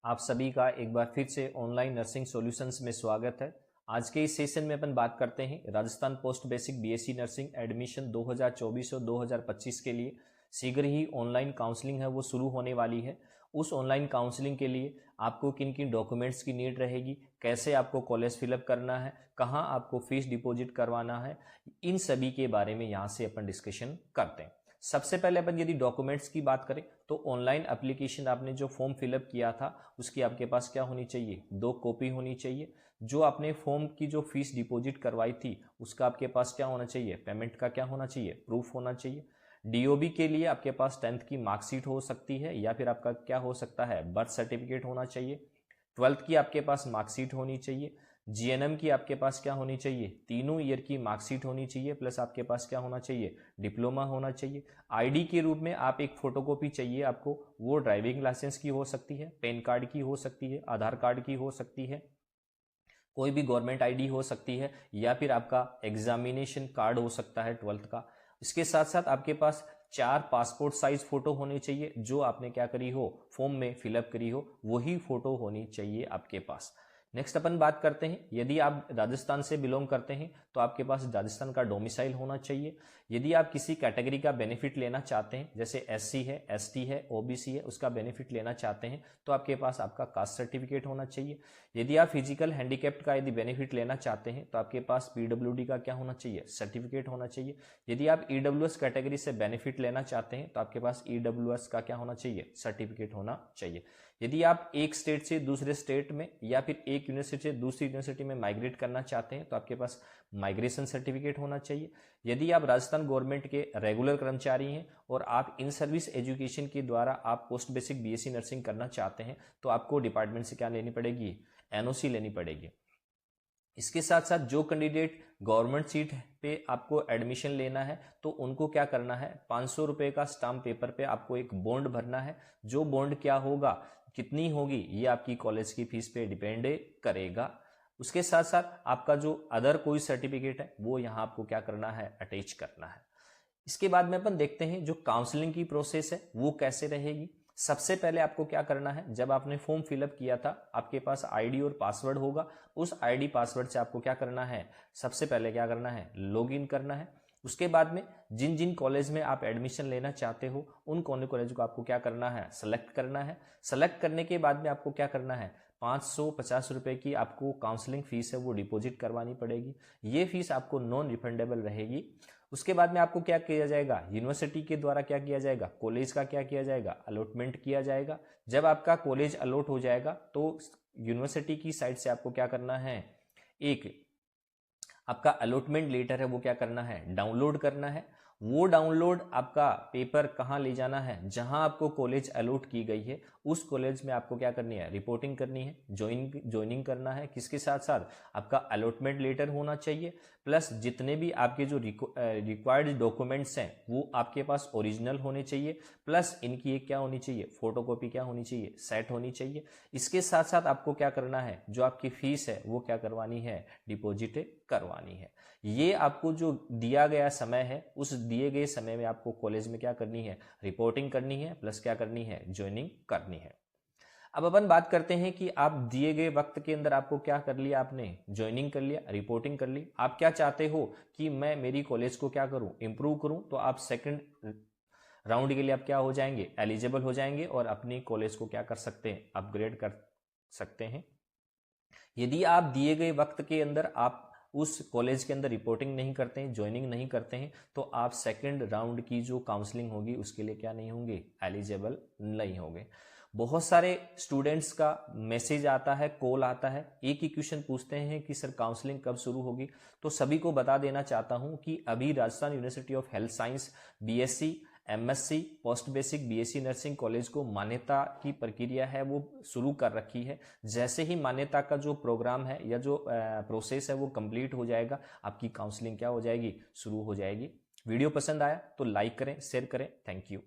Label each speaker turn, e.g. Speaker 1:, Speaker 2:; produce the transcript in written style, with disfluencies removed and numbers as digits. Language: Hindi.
Speaker 1: आप सभी का एक बार फिर से ऑनलाइन नर्सिंग सॉल्यूशंस में स्वागत है। आज के इस सेशन में अपन बात करते हैं Rajasthan post basic BSc nursing admission 2024 और 2025 के लिए शीघ्र ही ऑनलाइन काउंसलिंग है वो शुरू होने वाली है। उस ऑनलाइन काउंसलिंग के लिए आपको किन किन डॉक्यूमेंट्स की नीड रहेगी, कैसे आपको कॉलेज फिलअप करना है, कहाँ आपको फीस डिपॉजिट करवाना है, इन सभी के बारे में यहाँ से अपन डिस्कशन करते हैं। सबसे पहले अपन यदि डॉक्यूमेंट्स की बात करें तो ऑनलाइन एप्लीकेशन आपने जो फॉर्म फिलअप किया था उसकी आपके पास क्या होनी चाहिए, 2 कॉपी होनी चाहिए। जो आपने फॉर्म की जो फीस डिपॉजिट करवाई थी उसका आपके पास क्या होना चाहिए, पेमेंट का क्या होना चाहिए, प्रूफ होना चाहिए। डीओबी के लिए आपके पास 10th की मार्कशीट हो सकती है या फिर आपका क्या हो सकता है, बर्थ सर्टिफिकेट होना चाहिए। 12th की आपके पास मार्कशीट होनी चाहिए। जीएनएम की आपके पास क्या होनी चाहिए, तीनों ईयर की मार्कशीट होनी चाहिए, प्लस आपके पास क्या होना चाहिए, डिप्लोमा होना चाहिए। आईडी के रूप में आप एक फोटोकॉपी चाहिए आपको, वो ड्राइविंग लाइसेंस की हो सकती है, पैन कार्ड की हो सकती है, आधार कार्ड की हो सकती है, कोई भी गवर्नमेंट आईडी हो सकती है, या फिर आपका एग्जामिनेशन कार्ड हो सकता है 12th का। इसके साथ साथ आपके पास 4 पासपोर्ट साइज फोटो होने चाहिए, जो आपने क्या करी हो, फॉर्म में फिलअप करी हो, वही फोटो होनी चाहिए आपके पास। नेक्स्ट अपन बात करते हैं, यदि आप राजस्थान से बिलोंग करते हैं तो आपके पास राजस्थान का डोमिसाइल होना चाहिए। यदि आप किसी कैटेगरी का बेनिफिट लेना चाहते हैं, जैसे एससी है, एसटी है, ओबीसी है, उसका बेनिफिट लेना चाहते हैं तो आपके पास आपका कास्ट सर्टिफिकेट होना चाहिए। यदि आप फिजिकल हैंडीकैप्ड का यदि बेनिफिट लेना चाहते हैं तो आपके पास पीडब्ल्यूडी का क्या होना चाहिए, सर्टिफिकेट होना चाहिए। यदि आप ईडब्ल्यूएस कैटेगरी से बेनिफिट लेना चाहते हैं तो आपके पास ईडब्ल्यूएस का क्या होना चाहिए, सर्टिफिकेट होना चाहिए। यदि आप एक स्टेट से दूसरे स्टेट में या फिर एक यूनिवर्सिटी से दूसरी यूनिवर्सिटी में माइग्रेट करना चाहते हैं तो आपके पास माइग्रेशन सर्टिफिकेट होना चाहिए। यदि आप राजस्थान गवर्नमेंट के रेगुलर कर्मचारी हैं और आप इन सर्विस एजुकेशन के द्वारा आप पोस्ट बेसिक बीएससी नर्सिंग करना चाहते हैं तो आपको डिपार्टमेंट से क्या लेनी पड़ेगी, एनओसी लेनी पड़ेगी। इसके साथ साथ जो कैंडिडेट गवर्नमेंट सीट पे आपको एडमिशन लेना है तो उनको क्या करना है, 500 रुपये का स्टाम्प पेपर पे आपको एक बॉन्ड भरना है। जो बॉन्ड क्या होगा, कितनी होगी, ये आपकी कॉलेज की फीस पे डिपेंड करेगा। उसके साथ साथ आपका जो अदर कोई सर्टिफिकेट है वो यहाँ आपको क्या करना है, अटैच करना है। इसके बाद में अपन देखते हैं जो काउंसलिंग की प्रोसेस है वो कैसे रहेगी। सबसे पहले आपको क्या करना है, जब आपने फॉर्म फिलअप किया था आपके पास आईडी और पासवर्ड होगा। उस आईडी पासवर्ड से आपको क्या करना है, सबसे पहले क्या करना है, लॉगिन करना है। उसके बाद में जिन जिन कॉलेज में आप एडमिशन लेना चाहते हो उन कॉलेज को आपको क्या करना है, सेलेक्ट करना है। सेलेक्ट करने के बाद में आपको क्या करना है, 550 रुपये की आपको काउंसलिंग फीस है वो डिपॉजिट करवानी पड़ेगी। ये फीस आपको नॉन रिफंडेबल रहेगी। उसके बाद में आपको क्या किया जाएगा, यूनिवर्सिटी के द्वारा क्या किया जाएगा, कॉलेज का क्या किया जाएगा, अलॉटमेंट किया जाएगा। जब आपका कॉलेज अलॉट हो जाएगा तो यूनिवर्सिटी की साइड से आपको क्या करना है, एक आपका अलॉटमेंट लेटर है वो क्या करना है, डाउनलोड करना है। वो डाउनलोड आपका पेपर कहाँ ले जाना है, जहां आपको कॉलेज अलॉट की गई है उस कॉलेज में आपको क्या करनी है, रिपोर्टिंग करनी है, ज्वाइनिंग करना है। किसके साथ साथ आपका अलॉटमेंट लेटर होना चाहिए, प्लस जितने भी आपके जो रिक्वायर्ड डॉक्यूमेंट्स हैं वो आपके पास ओरिजिनल होने चाहिए, प्लस इनकी एक क्या होनी चाहिए, फोटोकॉपी क्या होनी चाहिए, सेट होनी चाहिए। इसके साथ साथ आपको क्या करना है, जो आपकी फीस है वो क्या करवानी है, डिपॉजिट करवानी है। ये आपको जो दिया गया समय है उस दिए गए समय में आपको कॉलेज में क्या करनी है, रिपोर्टिंग करनी है, प्लस क्या करनी है, ज्वाइनिंग करनी है। अब अपन बात करते हैं कि आप दिए गए वक्त के अंदर आपको क्या कर लिया, आपने ज्वाइनिंग कर लिया, रिपोर्टिंग कर ली। आप क्या चाहते हो कि मैं मेरी कॉलेज को क्या करूं, इंप्रूव करूं, तो आप सेकंड राउंड के लिए आप क्या हो जाएंगे, एलिजिबल हो जाएंगे और अपनी कॉलेज को क्या कर सकते हैं, अपग्रेड कर सकते हैं। यदि आप दिए गए वक्त के अंदर आप उस कॉलेज के अंदर रिपोर्टिंग नहीं करते हैं, ज्वाइनिंग नहीं करते हैं, तो आप सेकंड राउंड की जो काउंसलिंग होगी उसके लिए क्या नहीं होंगे, एलिजिबल नहीं होंगे। बहुत सारे स्टूडेंट्स का मैसेज आता है, कॉल आता है, एक ही क्वेश्चन पूछते हैं कि सर काउंसलिंग कब शुरू होगी। तो सभी को बता देना चाहता हूं कि अभी Rajasthan university of health science BSc MSc post basic BSc nursing college को मान्यता की प्रक्रिया है वो शुरू कर रखी है। जैसे ही मान्यता का जो प्रोग्राम है या जो प्रोसेस है वो कंप्लीट हो जाएगा, आपकी काउंसलिंग क्या हो जाएगी, शुरू हो जाएगी। वीडियो पसंद आया तो लाइक करें, शेयर करें। Thank you.